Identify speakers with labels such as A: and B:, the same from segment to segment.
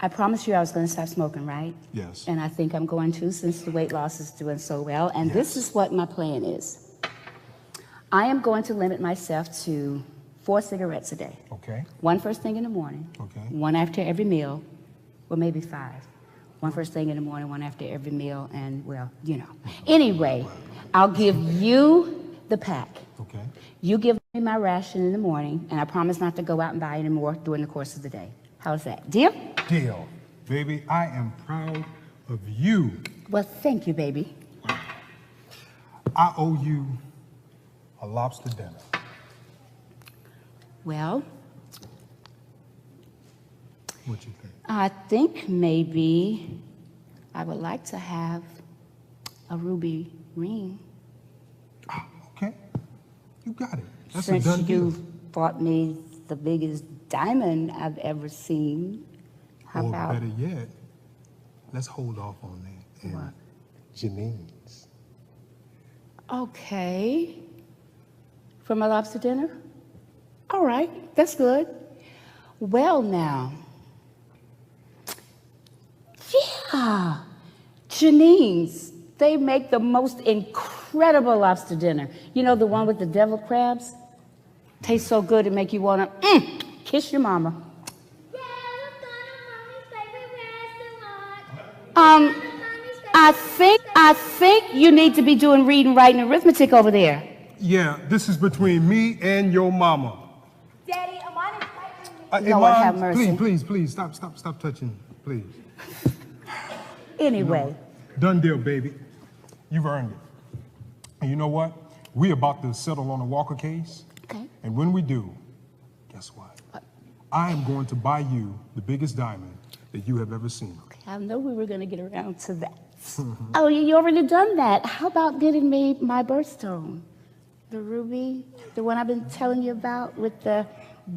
A: I promised you I was going to stop smoking, right?
B: Yes.
A: And I think I'm going to, since the weight loss is doing so well. And this is what my plan is. I am going to limit myself to 4 cigarettes a day.
B: Okay.
A: 1 first thing in the morning.
B: Okay.
A: 1 after every meal, or maybe 5. 1 first thing in the morning, 1 after every meal, and well, you know. Anyway, I'll give you the pack.
B: Okay.
A: You give me my ration in the morning, and I promise not to go out and buy any more during the course of the day. How's that? Deal?
B: Deal. Baby, I am proud of you.
A: Well, thank you, baby.
B: I owe you a lobster dinner.
A: Well,
B: What you think?
A: I think maybe I would like to have a ruby ring.
B: Ah, okay. You got it. That's
A: Since
B: a done deal.
A: you bought me the biggest diamond I've ever seen. How
B: Or
A: about
B: better yet, let's hold off on that. And
A: what?
B: Janine's.
A: Okay. For my lobster dinner? All right, that's good. Well now. Yeah. Janine's. They make the most incredible lobster dinner. You know, the one with the deviled crabs? Tastes so good it make you want to kiss your mama.
C: Yeah, let's go to Mommy's favorite restaurant.
A: I think you need to be doing reading, writing, and arithmetic over there.
B: Yeah, this is between me and your mama.
C: Daddy, Amon is fighting me.
A: Lord have mercy.
B: Please, stop touching, please.
A: Anyway.
B: Done deal, baby. You've earned it. And you know what? We're about to settle on a Walker case.
A: Okay.
B: And when we do, guess what? I am going to buy you the biggest diamond that you have ever seen.
A: Okay, I know we were going to get around to that. Oh, you already done that. How about getting me my birthstone? The ruby, the one I've been telling you about with the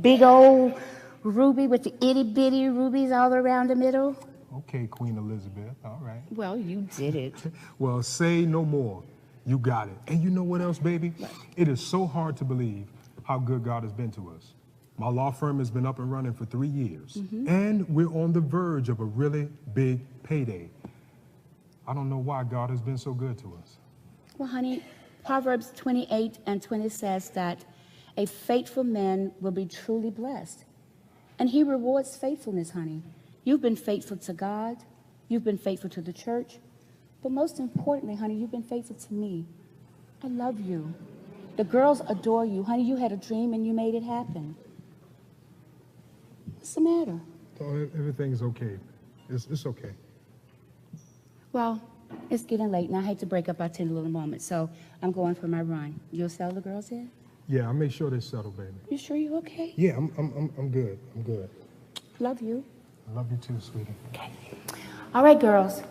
A: big old ruby with the itty bitty rubies all around the middle?
B: Okay, Queen Elizabeth, all right.
A: Well, you did it.
B: Well, say no more. You got it. And you know what else, baby? It is so hard to believe how good God has been to us. My law firm has been up and running for 3 years, and we're on the verge of a really big payday. I don't know why God has been so good to us.
A: Well, honey, Proverbs 28:20 says that a faithful man will be truly blessed. And he rewards faithfulness, honey. You've been faithful to God. You've been faithful to the church. But most importantly, honey, you've been faithful to me. I love you. The girls adore you. Honey, you had a dream and you made it happen. What's the matter?
B: Oh, everything's okay. It's okay.
A: Well, it's getting late, and I hate to break up our tender little moment, so I'm going for my run. You'll settle the girls in?
B: Yeah, I'll make sure they're settled, baby.
A: You sure you're okay?
B: Yeah, I'm good. I'm good.
A: Love you.
B: I love you too, sweetie.
A: Okay. All right, girls.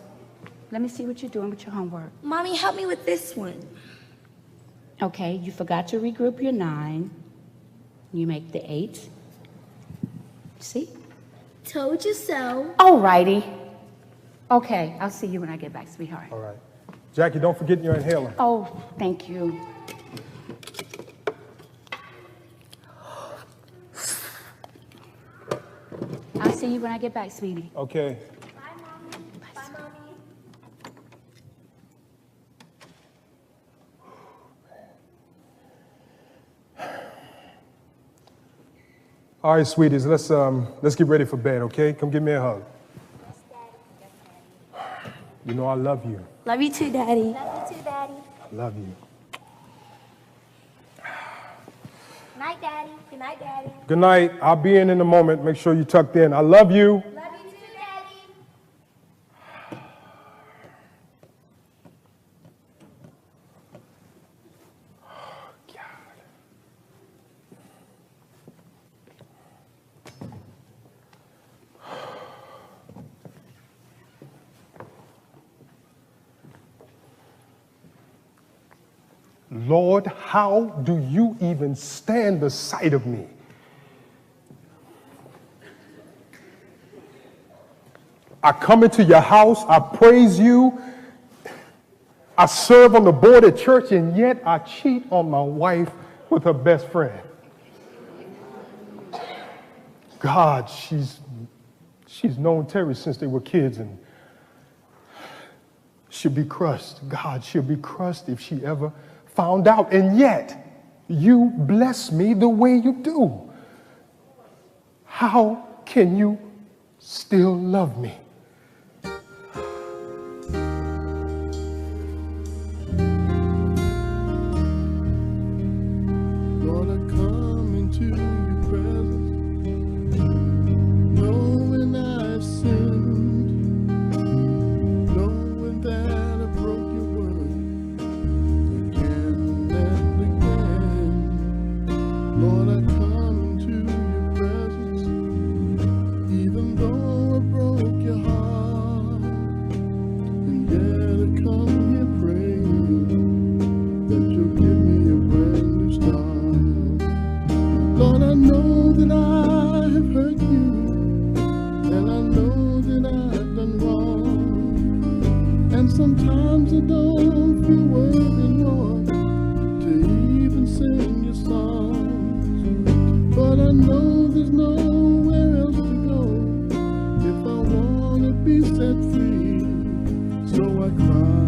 A: Let me see what you're doing with your homework.
C: Mommy, help me with this one.
A: Okay, you forgot to regroup your 9. You make the 8. See?
C: Told you so.
A: All righty. Okay, I'll see you when I get back, sweetheart.
B: All right. Jackie, don't forget your inhaler.
A: Oh, thank you. I'll see you when I get back, sweetie.
B: Okay.
C: Bye, Mommy. Bye, Mommy.
B: All right, sweeties, let's get ready for bed, okay? Come give me a hug.
C: Yes, Daddy. Yes, Daddy.
B: You know I love you.
C: Love you too, Daddy. Love you too, Daddy.
B: I love you.
C: Good night, Daddy. Good night, Daddy.
B: Good night. I'll be in a moment. Make sure you're tucked in. I love you.
C: Love you too, Daddy.
B: Lord, how do you even stand the sight of me? I come into your house, I praise you, I serve on the board at church, and yet I cheat on my wife with her best friend. God, she's She's known Terry since they were kids, and she'll be crushed. God, she'll be crushed if she ever found out. And yet, you bless me the way you do. How can you still love me?
D: Lord, I come into your presence, knowing I've sinned, knowing that I broke your word again and again. Lord, I come into your presence, even though I broke your heart, and yet I come here praying that you'll give me a brand new start. Lord, I know that I have hurt you, and I know that I've done wrong, and sometimes I don't feel worthy, Lord, to even sing your songs. But I know there's nowhere else to go if I want to be set free. So I cry,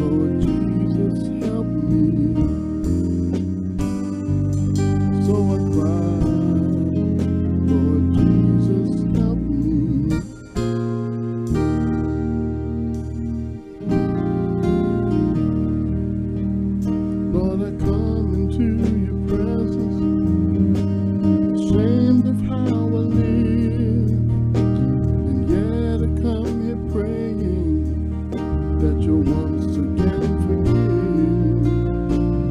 D: Lord Jesus, help me. So I cry, Lord Jesus, help me. Lord, I come into your presence, ashamed of how I live, and yet I come here praying that you'll once again forgive.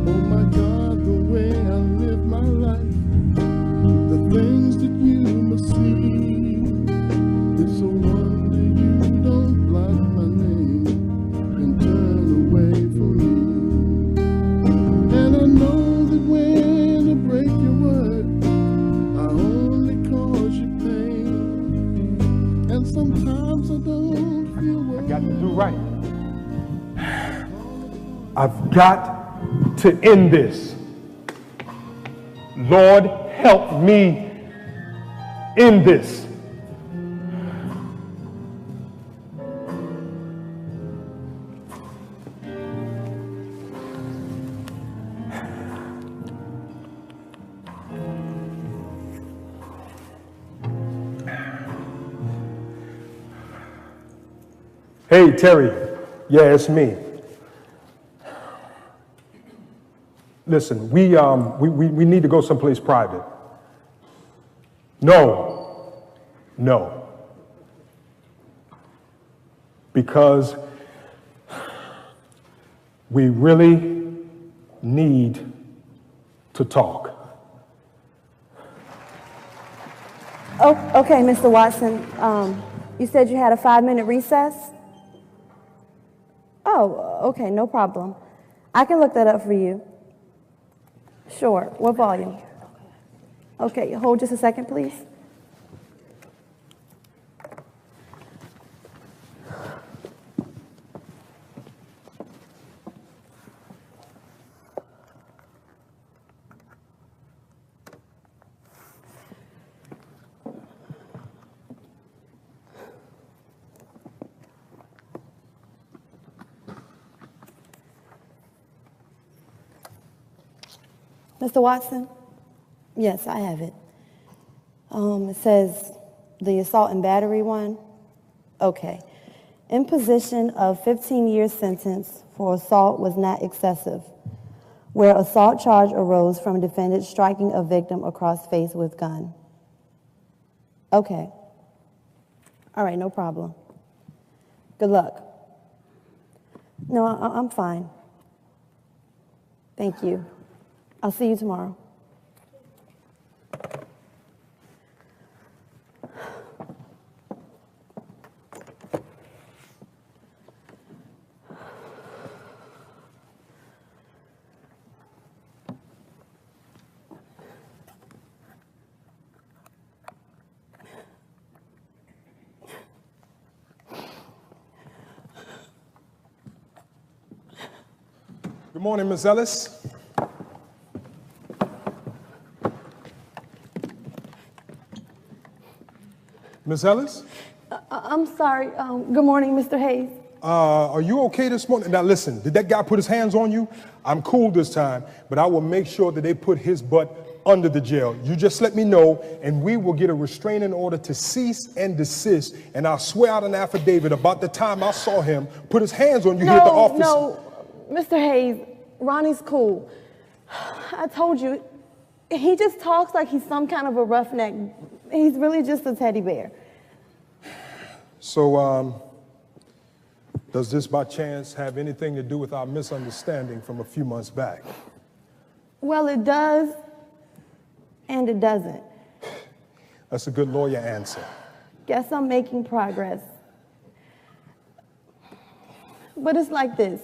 D: Oh my God, the way I live my life, the things that you must see, it's a wonder you don't blot my name and turn away from me. And I know that when I break your word, I only cause you pain, and sometimes I don't feel worthy.
B: Got to do right. I've got to end this. Lord, help me end this. Hey, Terry. Yeah, it's me. Listen, we need to go someplace private. No. Because we really need to talk.
E: Oh, okay, Mr. Watson. You said you had a 5-minute recess? Oh, okay, no problem. I can look that up for you. Sure. What volume? Okay, hold just a second, please. Mr. Watson? Yes, I have it. It says the assault and battery one. Okay. Imposition of 15-year sentence for assault was not excessive, where assault charge arose from defendant striking a victim across face with gun. Okay. All right, no problem. Good luck. No, I'm fine. Thank you. I'll see you tomorrow.
B: Good morning, Ms. Ellis. Miss Ellis?
E: I'm sorry. Good morning, Mr. Hayes.
B: Are you okay this morning? Now listen, did that guy put his hands on you? I'm cool this time, but I will make sure that they put his butt under the jail. You just let me know, and we will get a restraining order to cease and desist, and I'll swear out an affidavit about the time I saw him put his hands on you here at the office.
E: No, Mr. Hayes, Ronnie's cool. I told you, he just talks like he's some kind of a roughneck. He's really just a teddy bear.
B: So, does this by chance have anything to do with our misunderstanding from a few months back?
E: Well, it does, and it doesn't.
B: That's a good lawyer answer.
E: Guess I'm making progress. But it's like this.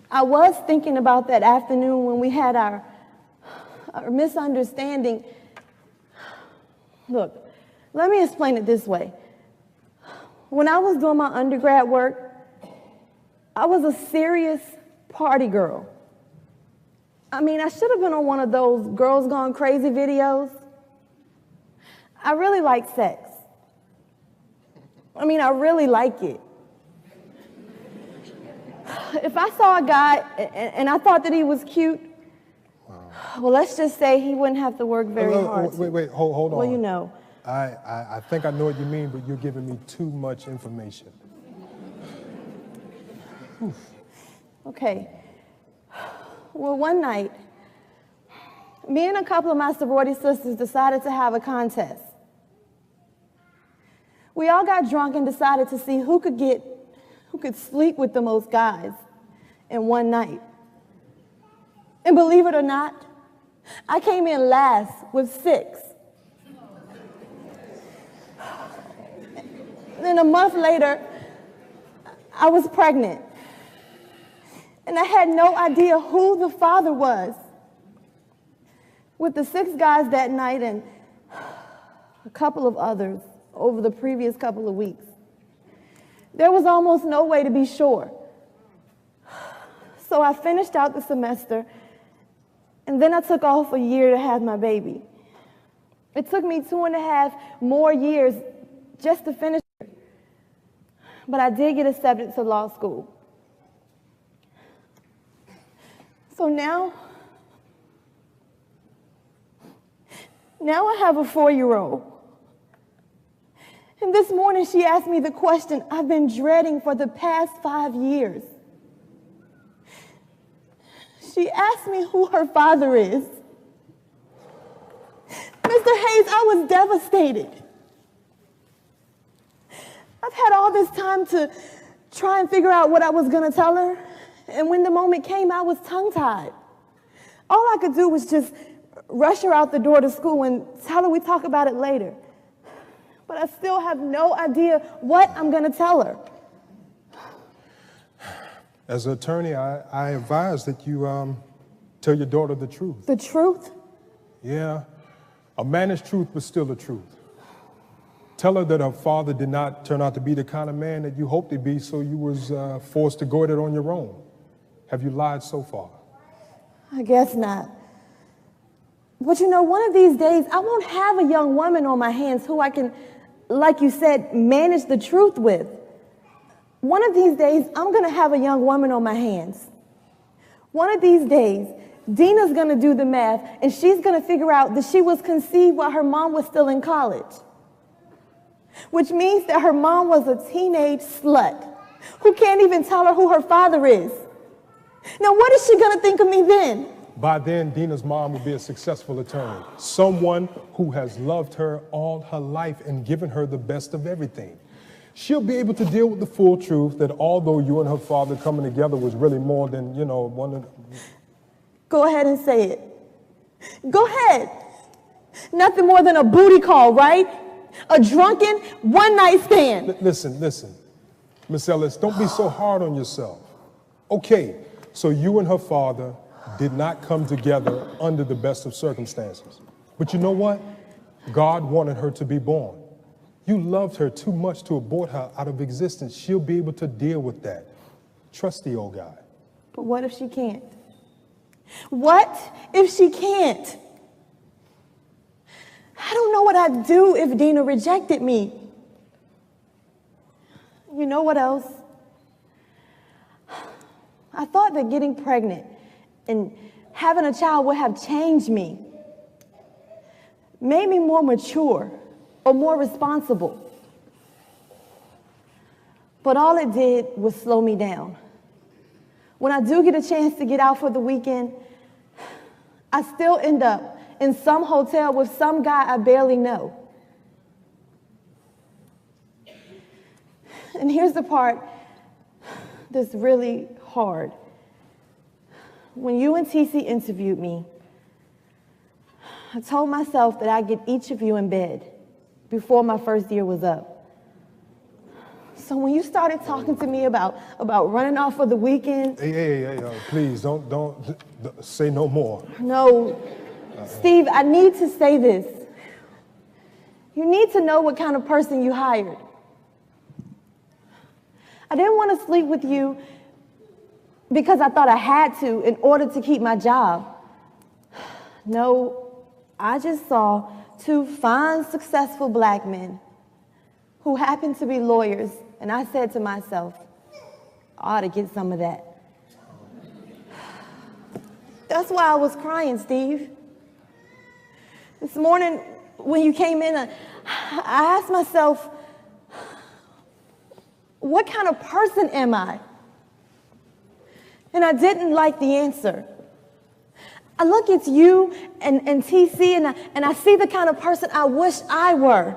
E: I was thinking about that afternoon when we had our misunderstanding. Look, let me explain it this way. When I was doing my undergrad work, I was a serious party girl. I mean, I should have been on one of those Girls Gone Crazy videos. I really like sex. I mean, I really like it. If I saw a guy and I thought that he was cute, well, let's just say he wouldn't have to work very hard.
B: Wait, hold on.
E: Well, you know.
B: I think I know what you mean, but you're giving me too much information.
E: Okay. Well, one night, me and a couple of my sorority sisters decided to have a contest. We all got drunk and decided to see who could sleep with the most guys in one night. And believe it or not, I came in last with 6. Then a month later, I was pregnant. And I had no idea who the father was. With the 6 guys that night and a couple of others over the previous couple of weeks, there was almost no way to be sure. So I finished out the semester, and then I took off a year to have my baby. It took me 2.5 more years just to finish it. But I did get accepted to law school. So now I have a 4-year-old. And this morning she asked me the question I've been dreading for the past 5 years. She asked me who her father is. Mr. Hayes, I was devastated. I've had all this time to try and figure out what I was going to tell her. And when the moment came, I was tongue-tied. All I could do was just rush her out the door to school and tell her we'd talk about it later. But I still have no idea what I'm going to tell her.
B: As an attorney, I advise that you tell your daughter the truth.
E: The truth?
B: Yeah, a managed truth, but still the truth. Tell her that her father did not turn out to be the kind of man that you hoped he'd be, so you was forced to go at it on your own. Have you lied so far?
E: I guess not. But you know, one of these days, I won't have a young woman on my hands who I can, like you said, manage the truth with. One of these days, I'm going to have a young woman on my hands. One of these days, Dina's going to do the math, and she's going to figure out that she was conceived while her mom was still in college. Which means that her mom was a teenage slut who can't even tell her who her father is. Now, what is she going to think of me then?
B: By then, Dina's mom will be a successful attorney, someone who has loved her all her life and given her the best of everything. She'll be able to deal with the full truth that although you and her father coming together was really more than, one of...
E: Go ahead and say it. Go ahead. Nothing more than a booty call, right? A drunken one-night stand.
B: Listen. Miss Ellis, don't be so hard on yourself. Okay, so you and her father did not come together under the best of circumstances. But you know what? God wanted her to be born. You loved her too much to abort her out of existence. She'll be able to deal with that. Trust the old guy.
E: But what if she can't? What if she can't? I don't know what I'd do if Dina rejected me. You know what else? I thought that getting pregnant and having a child would have changed me, made me more mature or more responsible. But all it did was slow me down. When I do get a chance to get out for the weekend, I still end up in some hotel with some guy I barely know. And here's the part that's really hard. When you and TC interviewed me, I told myself that I'd get each of you in bed before my first year was up. So when you started talking to me about running off for the weekend...
B: Hey, please, don't say no more.
E: No, Steve, I need to say this. You need to know what kind of person you hired. I didn't want to sleep with you because I thought I had to in order to keep my job. No, I just saw two fine, successful black men who happened to be lawyers, and I said to myself, I ought to get some of that. That's why I was crying, Steve. This morning, when you came in, I asked myself, what kind of person am I? And I didn't like the answer. I look at you and TC, and I see the kind of person I wish I were.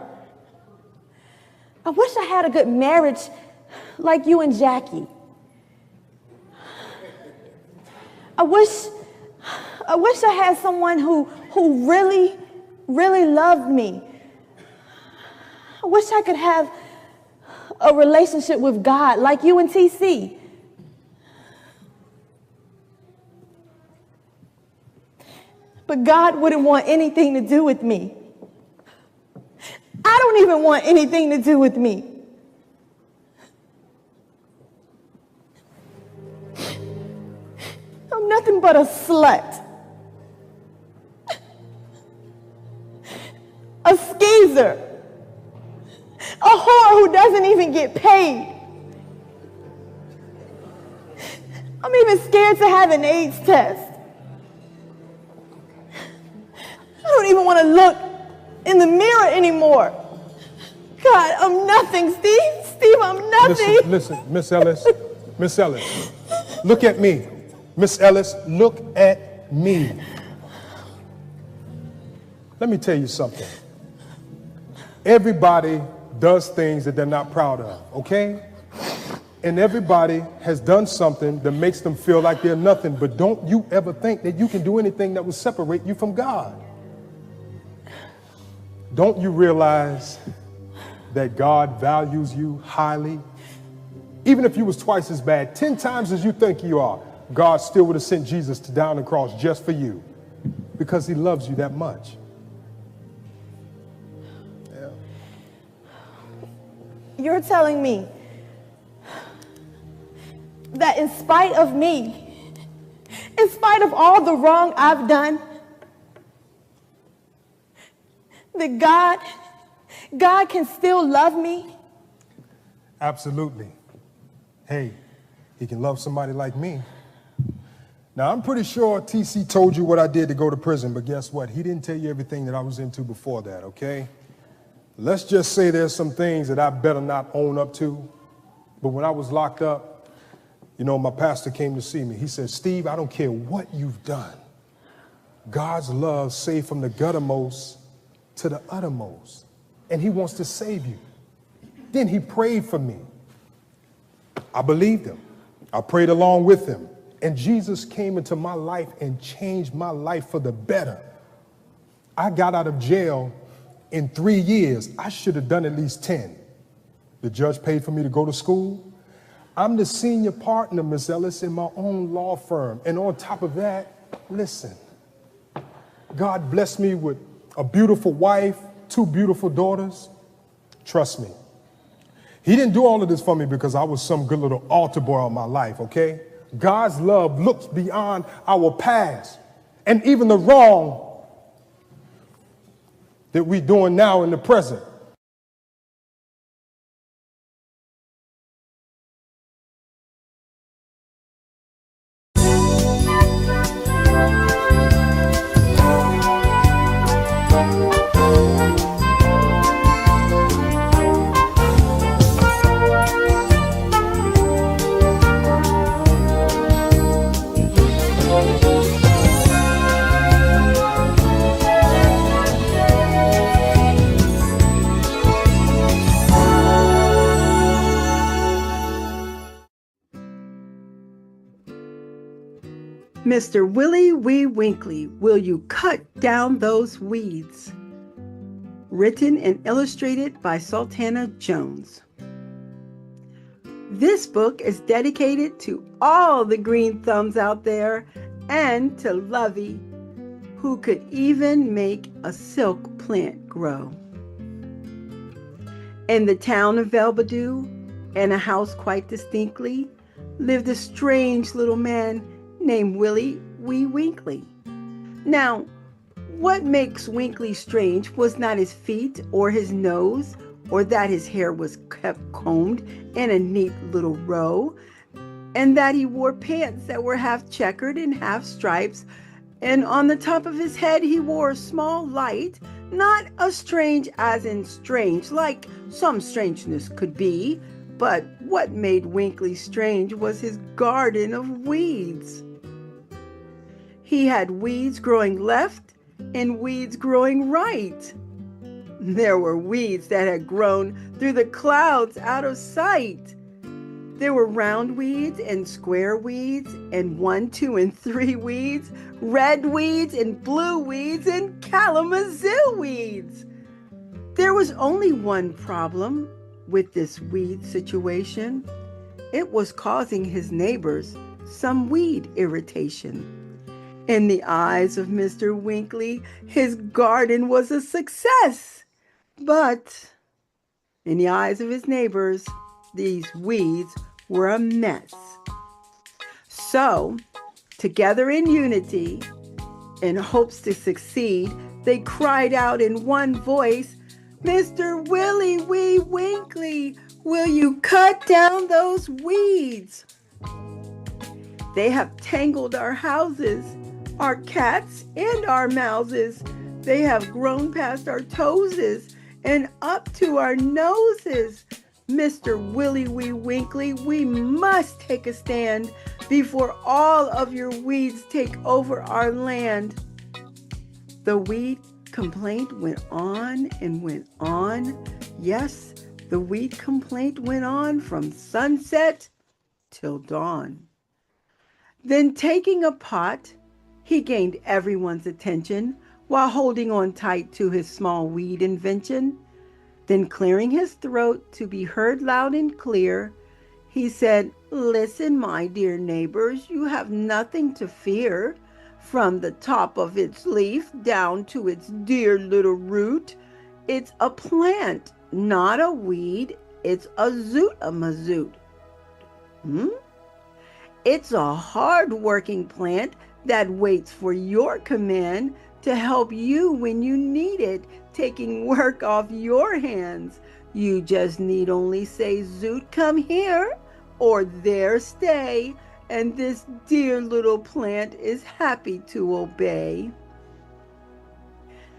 E: I wish I had a good marriage like you and Jackie. I wish I had someone who really, really loved me. I wish I could have a relationship with God like you and TC. But God wouldn't want anything to do with me. I don't even want anything to do with me. I'm nothing but a slut. A skeezer. A whore who doesn't even get paid. I'm even scared to have an AIDS test. I don't even want to look in the mirror anymore. God, I'm nothing, Steve. Steve, I'm nothing.
B: Listen, Miss Ellis. Miss Ellis, look at me. Miss Ellis, look at me. Let me tell you something. Everybody does things that they're not proud of, okay? And everybody has done something that makes them feel like they're nothing, but don't you ever think that you can do anything that will separate you from God. Don't you realize that God values you highly? Even if you was twice as bad, 10 times as you think you are, God still would have sent Jesus to down the cross just for you because he loves you that much. Yeah.
E: You're telling me that in spite of me, in spite of all the wrong I've done, that God can still love me?
B: Absolutely. Hey, he can love somebody like me. Now, I'm pretty sure TC told you what I did to go to prison, but guess what? He didn't tell you everything that I was into before that, okay? Let's just say there's some things that I better not own up to. But when I was locked up, you know, my pastor came to see me. He said, Steve, I don't care what you've done. God's love saved from the guttermost to the uttermost. And he wants to save you. Then he prayed for me. I believed him. I prayed along with him. And Jesus came into my life and changed my life for the better. I got out of jail in 3 years. I should have done at least 10. The judge paid for me to go to school. I'm the senior partner, Miss Ellis, in my own law firm. And on top of that, listen, God blessed me with a beautiful wife, 2 beautiful daughters. Trust me. He didn't do all of this for me because I was some good little altar boy all my life, okay? God's love looks beyond our past and even the wrong that we doing now in the present.
F: Mr. Willie Wee Winkley, will you cut down those weeds? Written and illustrated by Sultana Jones. This book is dedicated to all the green thumbs out there and to Lovey, who could even make a silk plant grow. In the town of Velbadoo, in a house quite distinctly, lived a strange little man named Willie Wee Winkley. Now, what makes Winkley strange was not his feet or his nose, or that his hair was kept combed in a neat little row, and that he wore pants that were half checkered and half stripes, and on the top of his head he wore a small light, not a strange as in strange, like some strangeness could be, but what made Winkley strange was his garden of weeds. He had weeds growing left and weeds growing right. There were weeds that had grown through the clouds out of sight. There were round weeds and square weeds and 1, 2, and 3 weeds, red weeds and blue weeds and Kalamazoo weeds. There was only one problem with this weed situation. It was causing his neighbors some weed irritation. In the eyes of Mr. Winkley, his garden was a success. But in the eyes of his neighbors, these weeds were a mess. So, together in unity, in hopes to succeed, they cried out in one voice, "Mr. Willie Wee Winkley, will you cut down those weeds? They have tangled our houses, our cats and our mouses. They have grown past our toeses and up to our noses. Mr. Willie Wee Winkley, we must take a stand before all of your weeds take over our land." The weed complaint went on and went on. Yes, the weed complaint went on from sunset till dawn. Then taking a pot, he gained everyone's attention while holding on tight to his small weed invention. Then clearing his throat to be heard loud and clear, he said, "Listen, my dear neighbors, you have nothing to fear. From the top of its leaf down to its dear little root, it's a plant, not a weed. It's a zoot-a-mazoot. It's a hard-working plant that waits for your command to help you when you need it, taking work off your hands. You just need only say, 'Zoot, come here,' or 'There, stay,' and this dear little plant is happy to obey."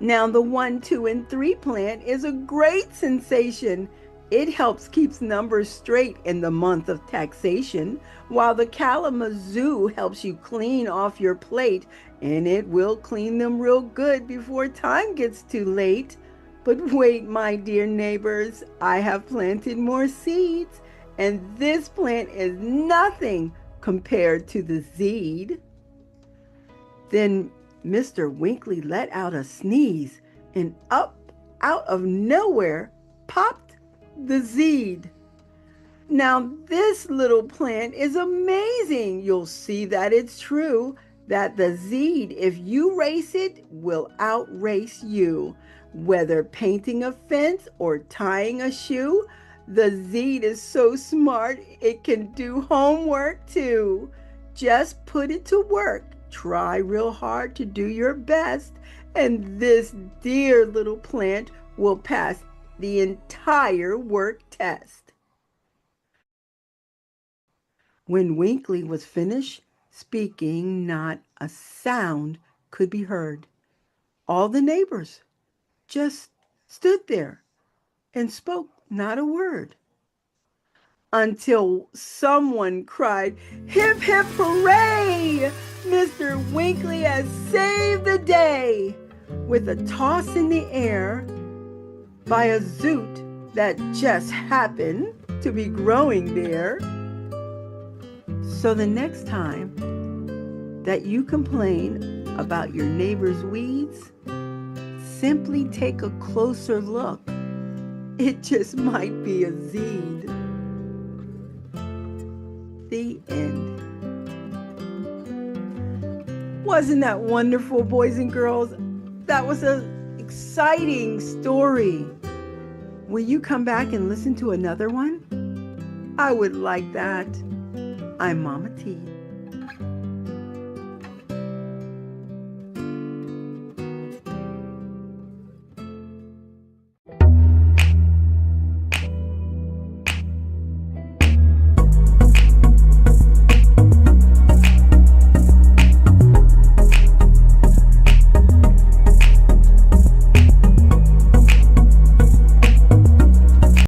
F: Now the 1, 2, and 3 plant is a great sensation. It helps keeps numbers straight in the month of taxation, while the Kalamazoo helps you clean off your plate, and it will clean them real good before time gets too late. But wait, my dear neighbors, I have planted more seeds, and this plant is nothing compared to the seed. Then Mr. Winkley let out a sneeze, and up out of nowhere popped the seed. Now this little plant is amazing. You'll see that it's true, that the seed, if you race it, will outrace you. Whether painting a fence or tying a shoe, the seed is so smart it can do homework too. Just put it to work Try real hard to do your best, and this dear little plant will pass the entire work test. When Winkley was finished speaking, not a sound could be heard. All the neighbors just stood there and spoke not a word, until someone cried, "Hip, hip, hooray! Mr. Winkley has saved the day!" with a toss in the air by a zoot that just happened to be growing there. So the next time that you complain about your neighbor's weeds, simply take a closer look. It just might be a seed. The end. Wasn't that wonderful, boys and girls? That was an exciting story. Will you come back and listen to another one? I would like that. I'm Mama T.